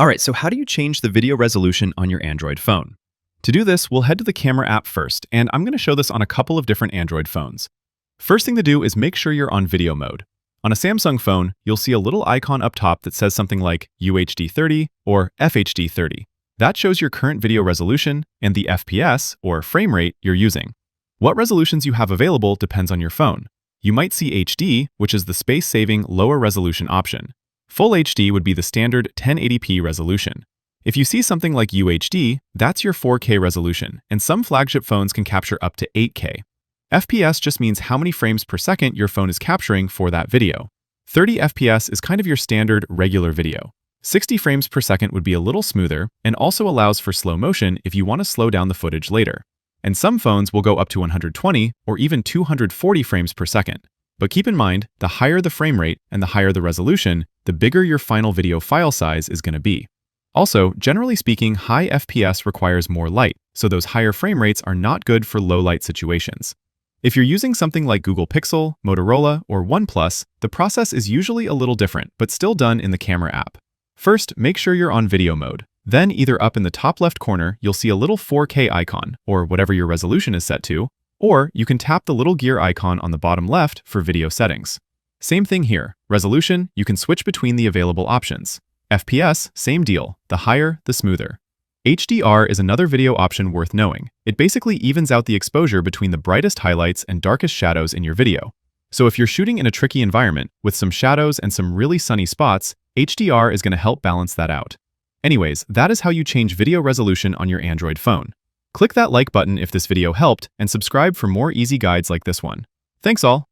Alright, so how do you change the video resolution on your Android phone? To do this, we'll head to the camera app first, and I'm going to show this on a couple of different Android phones. First thing to do is make sure you're on video mode. On a Samsung phone, you'll see a little icon up top that says something like UHD 30 or FHD 30. That shows your current video resolution and the FPS, or frame rate, you're using. What resolutions you have available depends on your phone. You might see HD, which is the space-saving, lower resolution option. Full HD would be the standard 1080p resolution. If you see something like UHD, that's your 4K resolution, and some flagship phones can capture up to 8K. FPS just means how many frames per second your phone is capturing for that video. 30 FPS is kind of your standard regular video. 60 frames per second would be a little smoother and also allows for slow motion if you want to slow down the footage later. And some phones will go up to 120 or even 240 frames per second. But keep in mind, the higher the frame rate and the higher the resolution, the bigger your final video file size is going to be. Also, generally speaking, high FPS requires more light, so those higher frame rates are not good for low light situations. If you're using something like Google Pixel, Motorola, or OnePlus, the process is usually a little different, but still done in the camera app. First, make sure you're on video mode. Then, either up in the top left corner, you'll see a little 4K icon, or whatever your resolution is set to, or you can tap the little gear icon on the bottom left for video settings. Same thing here. Resolution, you can switch between the available options. FPS, same deal. The higher, the smoother. HDR is another video option worth knowing. It basically evens out the exposure between the brightest highlights and darkest shadows in your video. So if you're shooting in a tricky environment with some shadows and some really sunny spots, HDR is going to help balance that out. Anyways, that is how you change video resolution on your Android phone. Click that like button if this video helped and subscribe for more easy guides like this one. Thanks all!